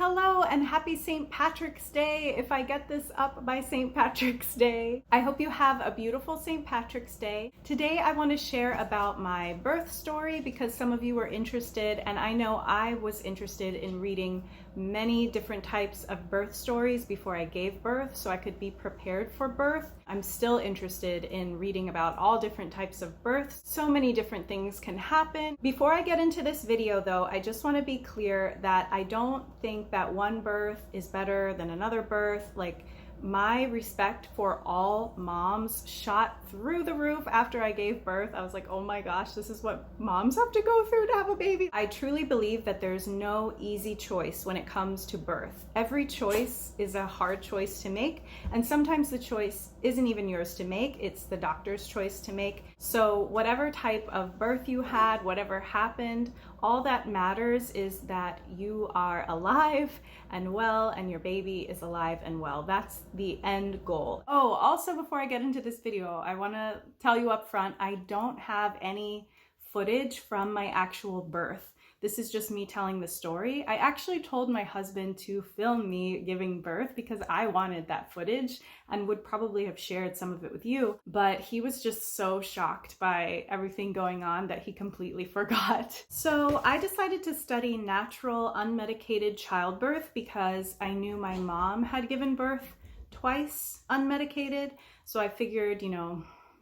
Hello and happy St. Patrick's Day if I get this up by St. Patrick's Day. I hope you have a beautiful St. Patrick's Day. Today I want to share about my birth story because some of you were interested, and I know I was interested in reading many different types of birth stories before I gave birth so I could be prepared for birth. I'm still interested in reading about all different types of births. So many different things can happen. Before I get into this video though, I just want to be clear that I don't think that one birth is better than another birth. Like, my respect for all moms shot through the roof after I gave birth. I was like, oh my gosh, this is what moms have to go through to have a baby. I truly believe that there's no easy choice when it comes to birth. Every choice is a hard choice to make, and sometimes the choice isn't even yours to make, it's the doctor's choice to make. So whatever type of birth you had, whatever happened, all that matters is that you are alive and well, and your baby is alive and well. That's the end goal. Oh, also before I get into this video, I want to tell you up front, I don't have any footage from my actual birth. This is just me telling the story. I actually told my husband to film me giving birth because I wanted that footage and would probably have shared some of it with you, but he was just so shocked by everything going on that he completely forgot. So I decided to study natural, unmedicated childbirth because I knew my mom had given birth twice unmedicated. So I figured,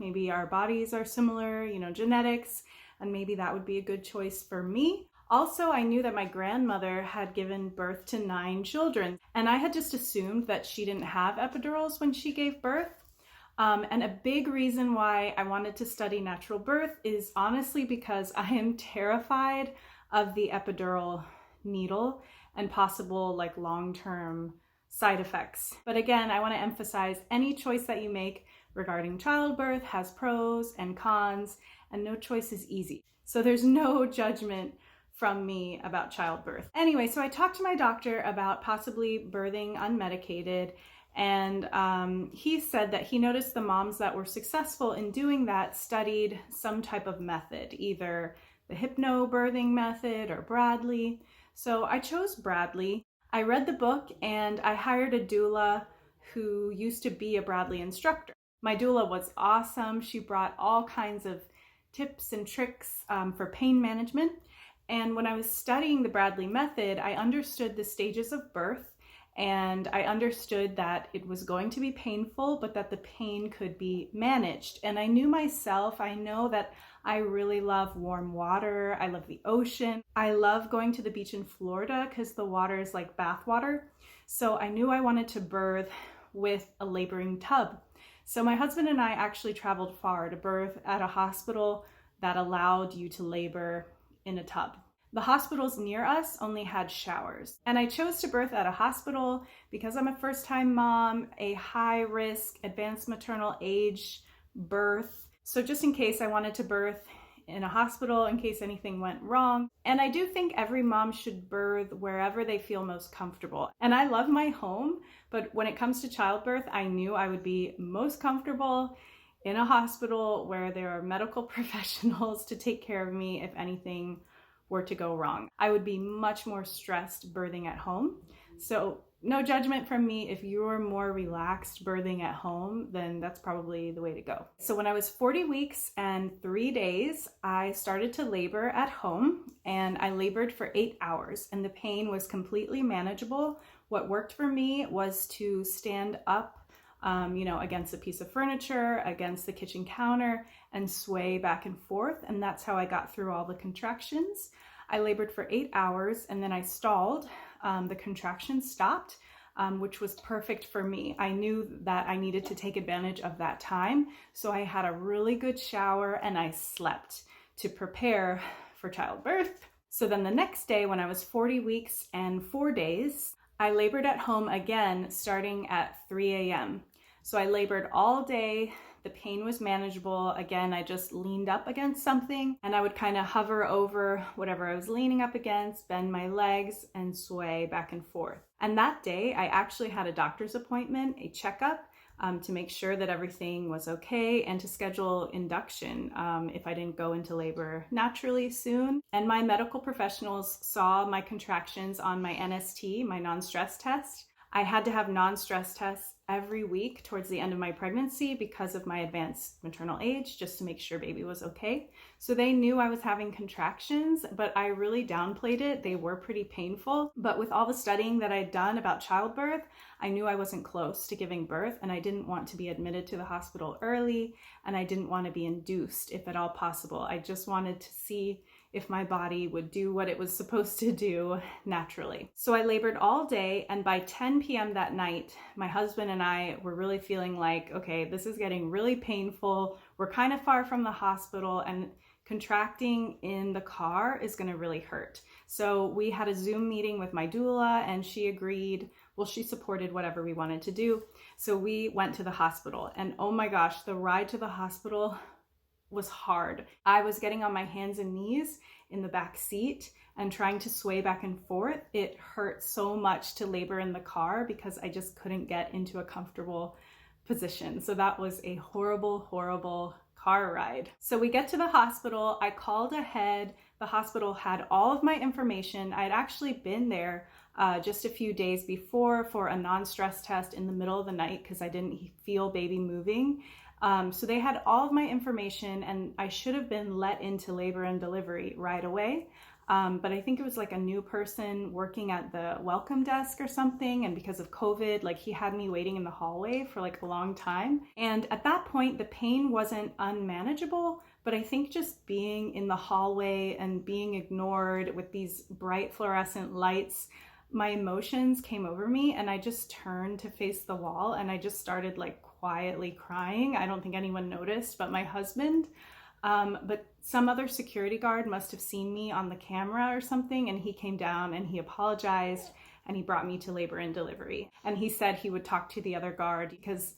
maybe our bodies are similar, genetics, and maybe that would be a good choice for me. Also, I knew that my grandmother had given birth to 9 children, and I had just assumed that she didn't have epidurals when she gave birth. And a big reason why I wanted to study natural birth is honestly because I am terrified of the epidural needle and possible long-term side effects. But again, I want to emphasize any choice that you make regarding childbirth has pros and cons, and no choice is easy. So there's no judgment from me about childbirth. Anyway, so I talked to my doctor about possibly birthing unmedicated, and he said that he noticed the moms that were successful in doing that studied some type of method, either the hypnobirthing method or Bradley. So I chose Bradley. I read the book and I hired a doula who used to be a Bradley instructor. My doula was awesome. She brought all kinds of tips and tricks for pain management. And when I was studying the Bradley method, I understood the stages of birth, and I understood that it was going to be painful, but that the pain could be managed. And I knew myself, I know that I really love warm water. I love the ocean. I love going to the beach in Florida because the water is like bath water. So I knew I wanted to birth with a laboring tub. So my husband and I actually traveled far to birth at a hospital that allowed you to labor in a tub. The hospitals near us only had showers, and I chose to birth at a hospital because I'm a first-time mom, a high-risk advanced maternal age birth. So just in case I wanted to birth in a hospital, in case anything went wrong. And I do think every mom should birth wherever they feel most comfortable. And I love my home, but when it comes to childbirth, I knew I would be most comfortable in a hospital where there are medical professionals to take care of me if anything were to go wrong. I would be much more stressed birthing at home. So no judgment from me. If you're more relaxed birthing at home, then that's probably the way to go. So when I was 40 weeks and 3 days, I started to labor at home, and I labored for 8 hours, and the pain was completely manageable. What worked for me was to stand up against a piece of furniture, against the kitchen counter, and sway back and forth. And that's how I got through all the contractions. I labored for 8 hours and then I stalled. The contractions stopped, which was perfect for me. I knew that I needed to take advantage of that time. So I had a really good shower and I slept to prepare for childbirth. So then the next day, when I was 40 weeks and 4 days, I labored at home again, starting at 3 a.m. So I labored all day. The pain was manageable. Again, I just leaned up against something and I would kind of hover over whatever I was leaning up against, bend my legs, and sway back and forth. And that day, I actually had a doctor's appointment, a checkup, to make sure that everything was okay and to schedule induction if I didn't go into labor naturally soon. And my medical professionals saw my contractions on my NST, my non-stress test. I had to have non-stress tests every week towards the end of my pregnancy because of my advanced maternal age, just to make sure baby was okay. So they knew I was having contractions, but I really downplayed it. They were pretty painful. But with all the studying that I'd done about childbirth, I knew I wasn't close to giving birth, and I didn't want to be admitted to the hospital early, and I didn't want to be induced if at all possible. I just wanted to see if my body would do what it was supposed to do naturally. So I labored all day, and by 10 p.m. that night, my husband and I were really feeling like, okay, this is getting really painful. We're kind of far from the hospital, and contracting in the car is going to really hurt. So we had a Zoom meeting with my doula, and she agreed. Well, she supported whatever we wanted to do. So we went to the hospital, and oh my gosh, the ride to the hospital was hard. I was getting on my hands and knees in the back seat and trying to sway back and forth. It hurt so much to labor in the car because I just couldn't get into a comfortable position. So that was a horrible, horrible car ride. So we get to the hospital. I called ahead. The hospital had all of my information. I'd actually been there just a few days before for a non-stress test in the middle of the night because I didn't feel baby moving. So they had all of my information, and I should have been let into labor and delivery right away. But I think it was like a new person working at the welcome desk or something. And because of COVID, like he had me waiting in the hallway for like a long time. And at that point, the pain wasn't unmanageable, but I think just being in the hallway and being ignored with these bright fluorescent lights, my emotions came over me, and I just turned to face the wall, and I just started like quietly crying. I don't think anyone noticed, but my husband. But some other security guard must have seen me on the camera or something, and he came down and he apologized, and he brought me to labor and delivery. And he said he would talk to the other guard because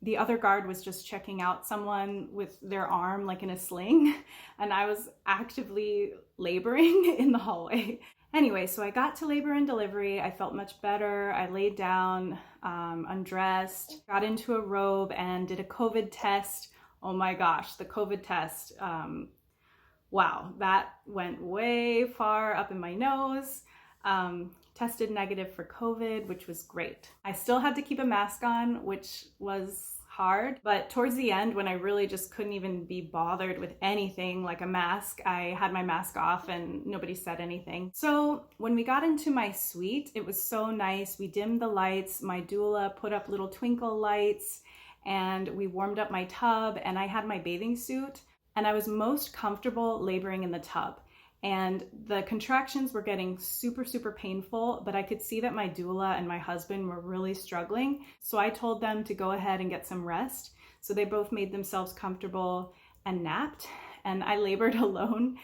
the other guard was just checking out someone with their arm like in a sling, and I was actively laboring in the hallway. Anyway, so I got to labor and delivery. I felt much better. I laid down, undressed, got into a robe, and did a COVID test. Oh my gosh, the COVID test. Wow, that went way far up in my nose. Tested negative for COVID, which was great. I still had to keep a mask on, which was hard, but towards the end, when I really just couldn't even be bothered with anything like a mask, I had my mask off and nobody said anything. So when we got into my suite, it was so nice. We dimmed the lights. My doula put up little twinkle lights, and we warmed up my tub, and I had my bathing suit, and I was most comfortable laboring in the tub. And the contractions were getting super, super painful, but I could see that my doula and my husband were really struggling. So I told them to go ahead and get some rest. So they both made themselves comfortable and napped. And I labored alone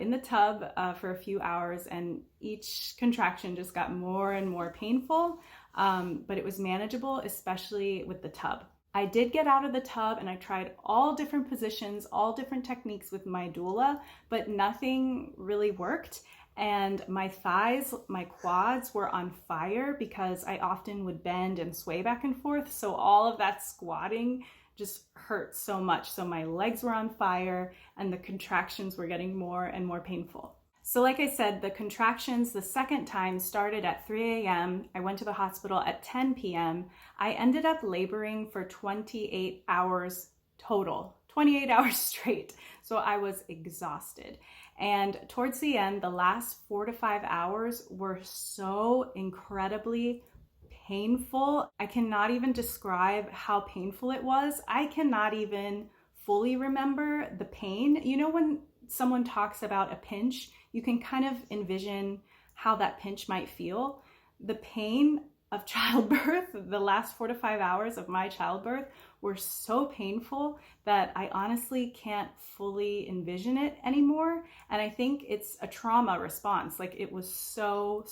in the tub for a few hours, and each contraction just got more and more painful, but it was manageable, especially with the tub. I did get out of the tub, and I tried all different positions, all different techniques with my doula, but nothing really worked. And my thighs, my quads were on fire because I often would bend and sway back and forth. So all of that squatting just hurt so much. So my legs were on fire, and the contractions were getting more and more painful. So like I said, the contractions the second time started at 3 a.m. I went to the hospital at 10 p.m. I ended up laboring for 28 hours total, 28 hours straight. So I was exhausted. And towards the end, the last 4 to 5 hours were so incredibly painful. I cannot even describe how painful it was. I cannot even fully remember the pain. You know, when someone talks about a pinch, you can kind of envision how that pinch might feel. The pain of childbirth, the last 4 to 5 hours of my childbirth were so painful that I honestly can't fully envision it anymore. And I think it's a trauma response. Like, it was so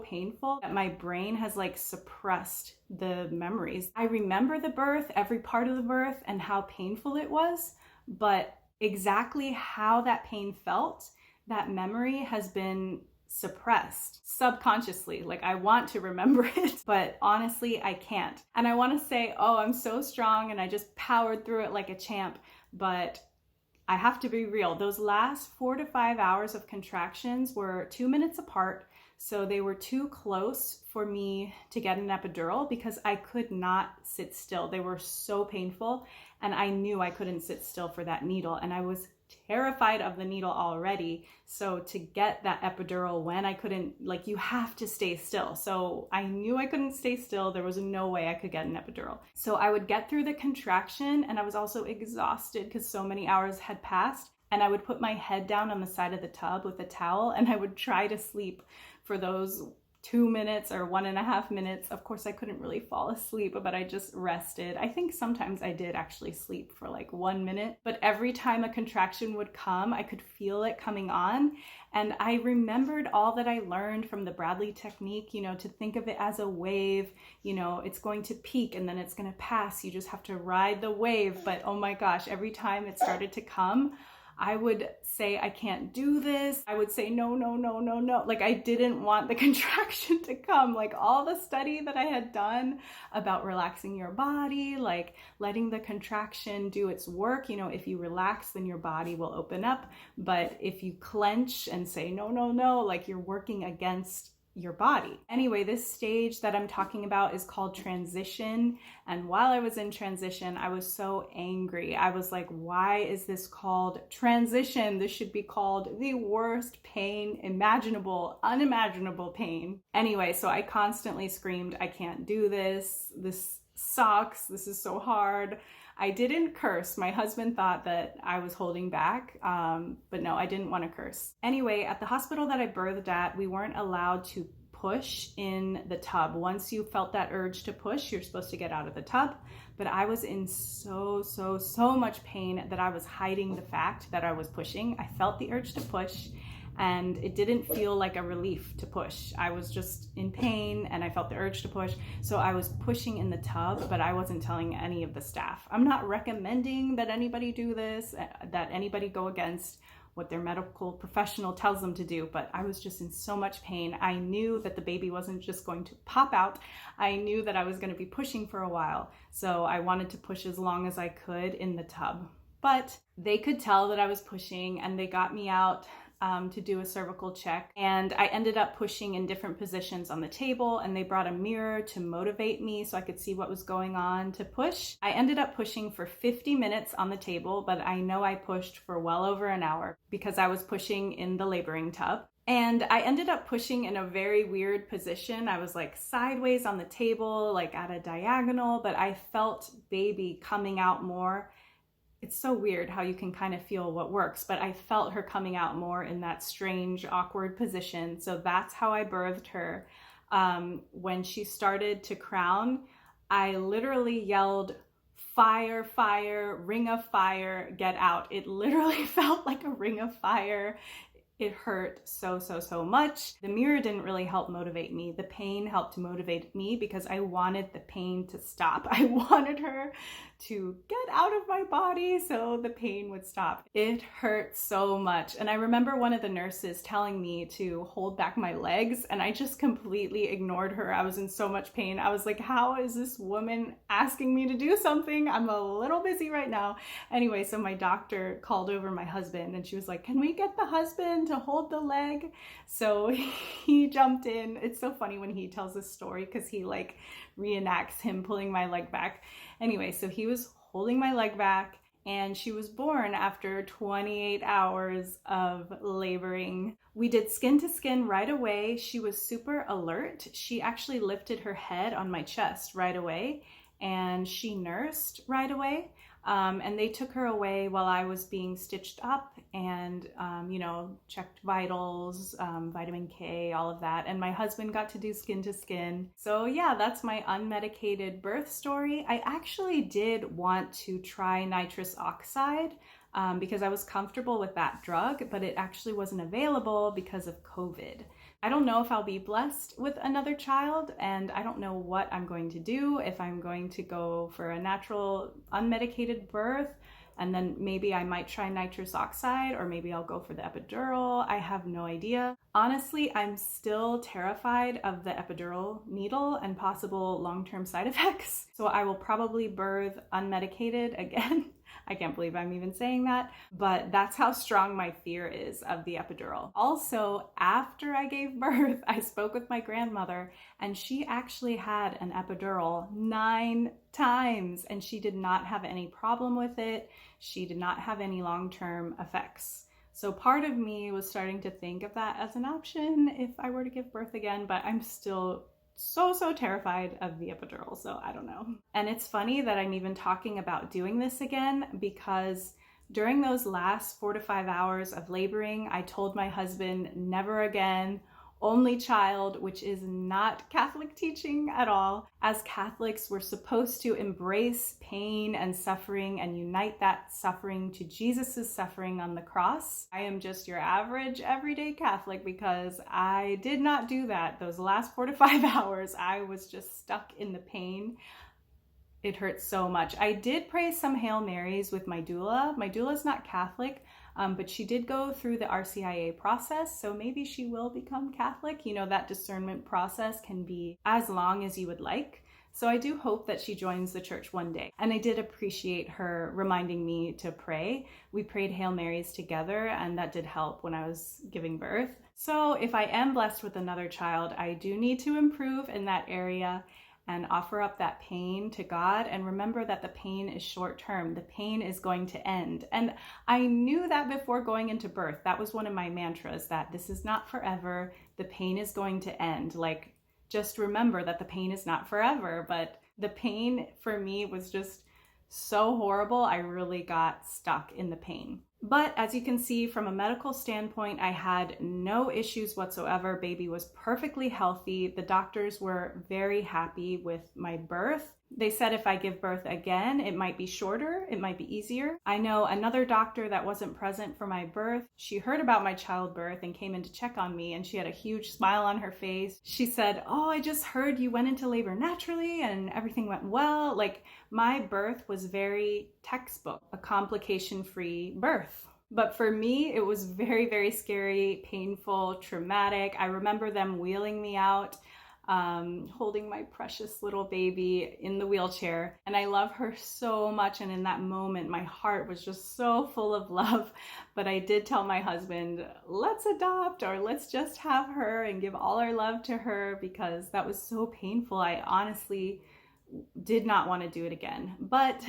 painful that my brain has like suppressed the memories. I remember the birth, every part of the birth, and how painful it was, but exactly how that pain felt, that memory has been suppressed subconsciously. Like, I want to remember it, but honestly, I can't. And I want to say, oh, I'm so strong and I just powered through it like a champ, but I have to be real. Those last 4 to 5 hours of contractions were 2 minutes apart. So they were too close for me to get an epidural because I could not sit still. They were so painful and I knew I couldn't sit still for that needle, and I was terrified of the needle already. So to get that epidural when I couldn't, like, you have to stay still. So I knew I couldn't stay still. There was no way I could get an epidural. So I would get through the contraction, and I was also exhausted because so many hours had passed. And I would put my head down on the side of the tub with a towel, and I would try to sleep for those 2 minutes or 1.5 minutes. Of course, I couldn't really fall asleep, but I just rested. I think sometimes I did actually sleep for like 1 minute, but every time a contraction would come, I could feel it coming on. And I remembered all that I learned from the Bradley technique, to think of it as a wave. It's going to peak and then it's going to pass. You just have to ride the wave. But oh my gosh, every time it started to come, I would say, I can't do this. I would say, no, no, no, no, no. Like, I didn't want the contraction to come. Like, all the study that I had done about relaxing your body, like letting the contraction do its work. If you relax, then your body will open up. But if you clench and say, no, no, no, like, you're working against your body. Anyway, this stage that I'm talking about is called transition. And while I was in transition, I was so angry. I was like, why is this called transition? This should be called the worst pain imaginable, unimaginable pain. Anyway, so I constantly screamed, I can't do this. This sucks. This is so hard. I didn't curse. My husband thought that I was holding back, but no, I didn't want to curse. Anyway, at the hospital that I birthed at, we weren't allowed to push in the tub. Once you felt that urge to push, you're supposed to get out of the tub. But I was in so much pain that I was hiding the fact that I was pushing. I felt the urge to push, and it didn't feel like a relief to push. I was just in pain and I felt the urge to push. So I was pushing in the tub, but I wasn't telling any of the staff. I'm not recommending that anybody do this, that anybody go against what their medical professional tells them to do, but I was just in so much pain. I knew that the baby wasn't just going to pop out. I knew that I was going to be pushing for a while. So I wanted to push as long as I could in the tub. But they could tell that I was pushing, and they got me out to do a cervical check. And I ended up pushing in different positions on the table, and they brought a mirror to motivate me so I could see what was going on to push. I ended up pushing for 50 minutes on the table, but I know I pushed for well over an hour because I was pushing in the laboring tub. And I ended up pushing in a very weird position. I was like sideways on the table, like at a diagonal, but I felt baby coming out more. It's so weird how you can kind of feel what works, but I felt her coming out more in that strange, awkward position. So that's how I birthed her. When she started to crown, I literally yelled, fire, fire, ring of fire, get out. It literally felt like a ring of fire. It hurt so much. The mirror didn't really help motivate me. The pain helped to motivate me because I wanted the pain to stop. I wanted her to get out of my body so the pain would stop. It hurt so much. And I remember one of the nurses telling me to hold back my legs, and I just completely ignored her. I was in so much pain. I was like, how is this woman asking me to do something? I'm a little busy right now. Anyway, so my doctor called over my husband, and she was like, can we get the husband to hold the leg? So he jumped in. It's so funny when he tells this story because he like reenacts him pulling my leg back. Anyway, so he was holding my leg back, and she was born after 28 hours of laboring. We did skin to skin right away. She was super alert. She actually lifted her head on my chest right away, and she nursed right away. And they took her away while I was being stitched up and, checked vitals, vitamin K, all of that. And my husband got to do skin to skin. So yeah, that's my unmedicated birth story. I actually did want to try nitrous oxide because I was comfortable with that drug, but it actually wasn't available because of COVID. I don't know if I'll be blessed with another child, and I don't know what I'm going to do, if I'm going to go for a natural unmedicated birth, And then maybe I might try nitrous oxide, or maybe I'll go for the epidural. I have no idea. Honestly, I'm still terrified of the epidural needle and possible long-term side effects. So I will probably birth unmedicated again. I can't believe I'm even saying that, but that's how strong my fear is of the epidural. Also, after I gave birth, I spoke with my grandmother, and she actually had an epidural 9 times, and she did not have any problem with it. She did not have any long-term effects. So part of me was starting to think of that as an option if I were to give birth again, but I'm still so terrified of the epidural, so I don't know. And it's funny that I'm even talking about doing this again, because during those last 4 to 5 hours of laboring, I told my husband, never again, only child, which is not Catholic teaching at all. As Catholics, we're supposed to embrace pain and suffering and unite that suffering to Jesus's suffering on the cross. I am just your average everyday Catholic because I did not do that. Those last 4 to 5 hours, I was just stuck in the pain. It hurt so much. I did pray some Hail Marys with my doula. My doula is not Catholic, but she did go through the RCIA process, so maybe she will become Catholic. You know, that discernment process can be as long as you would like. So I do hope that she joins the church one day. And I did appreciate her reminding me to pray. We prayed Hail Marys together, and that did help when I was giving birth. So if I am blessed with another child, I do need to improve in that area and offer up that pain to God, and remember that the pain is short term. The pain is going to end. And I knew that before going into birth. That was one of my mantras, that this is not forever. The pain is going to end. Like, just remember that the pain is not forever. But the pain for me was just so horrible. I really got stuck in the pain. But as you can see, from a medical standpoint, I had no issues whatsoever. Baby was perfectly healthy. The doctors were very happy with my birth. They said if I give birth again, it might be shorter, it might be easier. I know another doctor that wasn't present for my birth. She heard about my childbirth and came in to check on me, and she had a huge smile on her face. She said, "Oh, I just heard you went into labor naturally and everything went well." Like, my birth was very textbook, a complication-free birth. But for me, it was very scary, painful, traumatic. I remember them wheeling me out, holding my precious little baby in the wheelchair. And I love her so much. And in that moment, my heart was just so full of love. But I did tell my husband, let's adopt, or let's just have her and give all our love to her, because that was so painful. I honestly did not want to do it again. But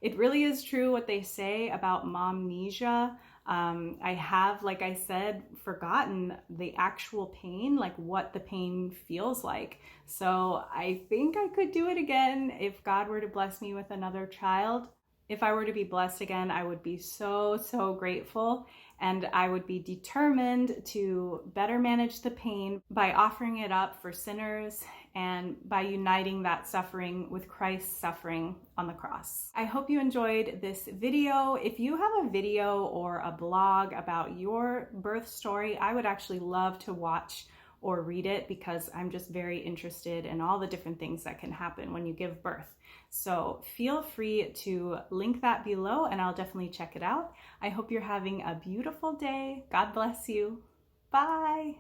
it really is true what they say about momnesia. I have, like I said, forgotten the actual pain, like what the pain feels like. So I think I could do it again if God were to bless me with another child. If I were to be blessed again, I would be so grateful, and I would be determined to better manage the pain by offering it up for sinners and by uniting that suffering with Christ's suffering on the cross. I hope you enjoyed this video. If you have a video or a blog about your birth story, I would actually love to watch or read it, because I'm just very interested in all the different things that can happen when you give birth. So feel free to link that below, and I'll definitely check it out. I hope you're having a beautiful day. God bless you. Bye.